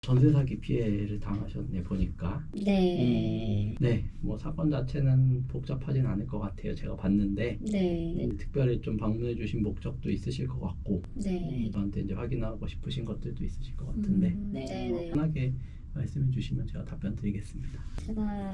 전세 사기 피해를 당하셨네 보니까. 네. 네, 뭐 사건 자체는 복잡하진 않을 것 같아요. 제가 봤는데 네. 특별히 좀 방문해 주신 목적도 있으실 것 같고 네. 저한테 이제 확인하고 싶으신 것들도 있으실 것 같은데 네. 편하게 말씀해 주시면 제가 답변 드리겠습니다. 제가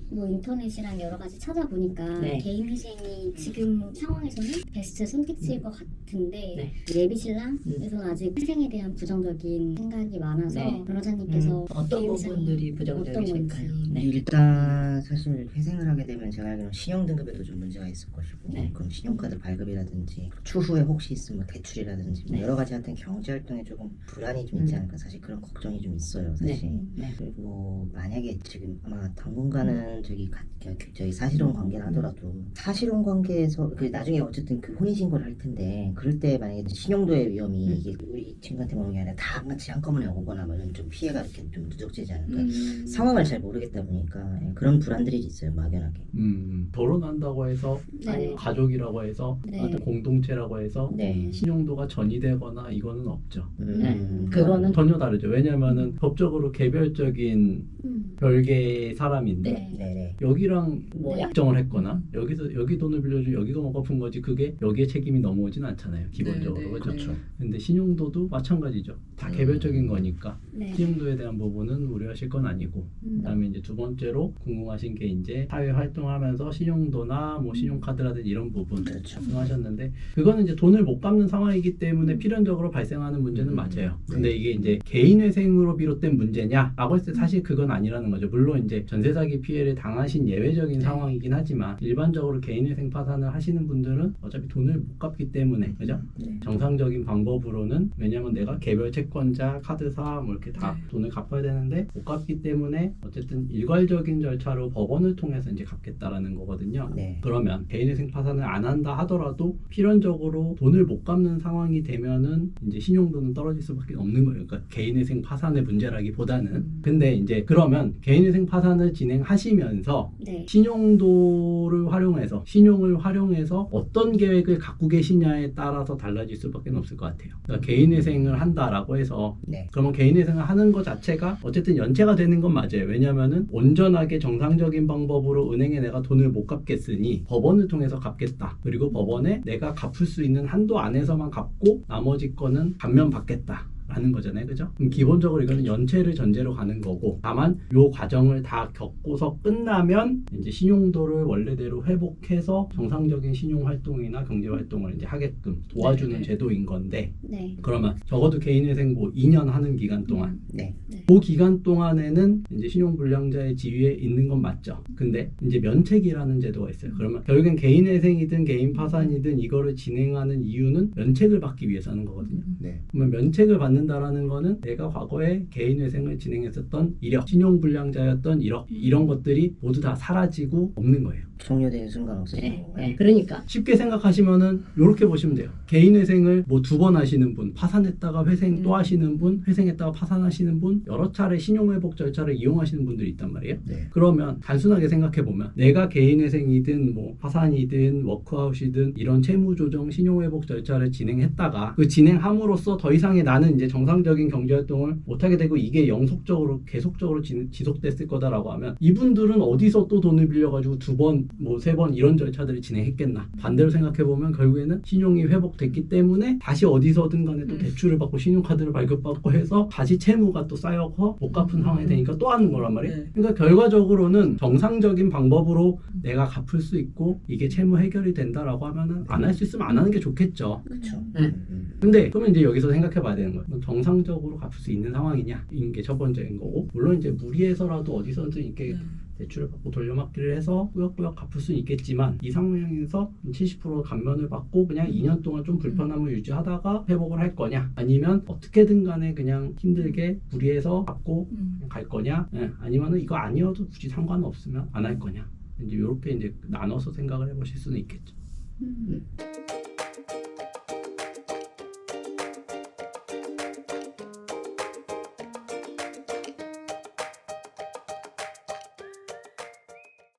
뭐 인터넷이랑 여러 가지 찾아보니까 네. 개인 회생이 지금 상황에서는 베스트 선택지일 것 같은데 네. 예비 신랑에서는 아직 회생에 대한 부정적인 생각이 많아서 네. 변호사님께서 어떤 개인 회생이 부분들이 어떤 부정적이실까요? 건지. 네. 일단 사실 회생을 하게 되면 제가 알기로는 신용등급에도 좀 문제가 있을 것이고 네. 그럼 신용카드 발급이라든지 추후에 혹시 있으면 대출이라든지 뭐 네. 여러 가지 하여튼 경제활동에 조금 불안이 좀 있지 않을까 사실 그런 걱정이 좀 있어요 사실. 네. 그리고 만약에 지금 아마 당분간은 저희 사실혼 관계를 하더라도 사실혼 관계에서 그 나중에 어쨌든 그 혼인신고를 할 텐데 그럴 때 만약에 신용도의 위험이 이게 우리 친구한테 오는 게 아니라 다 같이 한꺼번에 오거나 뭐 이런 좀 피해가 이렇게 좀 누적되지 않을까 상황을 잘 모르겠다 보니까 그런 불안들이 있어요 막연하게. 결혼한다고 해서 네. 가족이라고 해서 네. 어떤 공동체라고 해서 네. 신용도가 전이되거나 이거는 없죠. 그거는 전혀 다르죠. 왜냐면은 법적으로 개별적인 별개의 사람인데 네. 네네. 여기랑 뭐 네. 약정을 했거나 여기서 여기 돈을 빌려주고 여기가 뭐 갚은 거지 그게 여기에 책임이 넘어오진 않잖아요. 기본적으로. 네, 네, 그렇죠. 네. 근데 신용도도 마찬가지죠. 다 개별적인 거니까 네. 신용도에 대한 부분은 우려하실 건 아니고 그다음에 이제 두 번째로 궁금하신 게 이제 사회 활동하면서 신용도나 뭐 신용카드라든지 이런 부분 그렇죠. 말씀하셨는데 그거는 이제 돈을 못 갚는 상황이기 때문에 필연적으로 발생하는 문제는 맞아요. 근데 이게 이제 개인 회생으로 비롯된 문제냐라고 했을 때 사실 그건 아니라는 거죠. 물론 이제 전세 사기 피해를 당하신 예외적인 상황이긴 하지만 일반적으로 개인 회생 파산을 하시는 분들은 어차피 돈을 못 갚기 때문에 그죠? 정상적인 방법으로는 왜냐면 내가 개별 채권자, 카드사 뭐 이렇게 다 돈을 갚아야 되는데 못 갚기 때문에 어쨌든 일괄적인 절차로 법원을 통해서 이제 갚겠다라는 거거든요. 네. 그러면 개인회생 파산을 안 한다 하더라도 필연적으로 돈을 못 갚는 상황이 되면은 이제 신용도는 떨어질 수밖에 없는 거예요. 그러니까 개인회생 파산의 문제라기보다는. 근데 이제 그러면 개인회생 파산을 진행하시면서 네. 신용도를 활용해서 신용을 활용해서 어떤 계획을 갖고 계시냐에 따라서 달라질 수밖에 없을 것 같아요. 그러니까 개인회생을 한다라고 해서 네. 그러면 개인회생을 하는 것 자체가 어쨌든 연체가 되는 건 맞아요. 왜냐면은 온전하게 정상적인 방법으로 은행에 내가 돈을 못 갚겠으니 법원을 통해서 갚겠다. 그리고 법원에 내가 갚을 수 있는 한도 안에서만 갚고 나머지 거는 감면받겠다. 라는 거잖아요. 그죠? 그럼 기본적으로 이거는 연체를 전제로 가는 거고 다만 요 과정을 다 겪고서 끝나면 이제 신용도를 원래대로 회복해서 정상적인 신용 활동이나 경제 활동을 이제 하게끔 도와주는 네. 제도인 건데 네. 그러면 적어도 개인회생 뭐 2년 하는 기간 동안 네. 그 기간 동안에는 이제 신용불량자의 지위에 있는 건 맞죠. 근데 이제 면책이라는 제도가 있어요. 그러면 결국엔 개인회생이든 개인파산이든 이거를 진행하는 이유는 면책을 받기 위해서 하는 거거든요. 네. 그러면 면책을 받는다라는 거는 내가 과거에 개인회생을 진행했었던 이력, 신용불량자였던 이력 이런 것들이 모두 다 사라지고 없는 거예요. 종료되는 순간 없어지는 네. 건가요? 그러니까 쉽게 생각하시면은 이렇게 보시면 돼요. 개인회생을 뭐 2번 하시는 분, 파산했다가 회생 또 하시는 분, 회생했다가 파산하시는 분, 여러 차례 신용회복 절차를 이용하시는 분들이 있단 말이에요. 네. 그러면 단순하게 생각해보면 내가 개인회생이든 뭐 파산이든 워크아웃이든 이런 채무조정 신용회복 절차를 진행했다가 그 진행함으로써 더 이상의 나는 이제 정상적인 경제활동을 못하게 되고 이게 영속적으로 계속적으로 지속됐을 거다라고 하면 이분들은 어디서 또 돈을 빌려가지고 2번 뭐 3번 이런 절차들을 진행했겠나. 반대로 생각해보면 결국에는 신용이 회복됐기 때문에 다시 어디서든 간에 또 대출을 받고 신용카드를 발급받고 해서 다시 채무가 또 쌓여서 못 갚은 상황이 되니까 또 하는 거란 말이에요. 네. 그러니까 결과적으로는 정상적인 방법으로 내가 갚을 수 있고 이게 채무 해결이 된다라고 하면은 안 할 수 있으면 안 하는 게 좋겠죠. 그렇죠. 근데 그러면 이제 여기서 생각해 봐야 되는 거예요. 정상적으로 갚을 수 있는 상황이냐? 이게 첫 번째인 거고 물론 이제 무리해서라도 어디서든 이렇게 대출을 받고 돌려막기를 해서 꾸역꾸역 갚을 수는 있겠지만 이 상황에서 70% 감면을 받고 그냥 2년 동안 좀 불편함을 유지하다가 회복을 할 거냐 아니면 어떻게든 간에 그냥 힘들게 무리해서 받고 그냥 갈 거냐 아니면은 이거 아니어도 굳이 상관없으면 안 할 거냐 이제 이렇게 이제 나눠서 생각을 해보실 수는 있겠죠.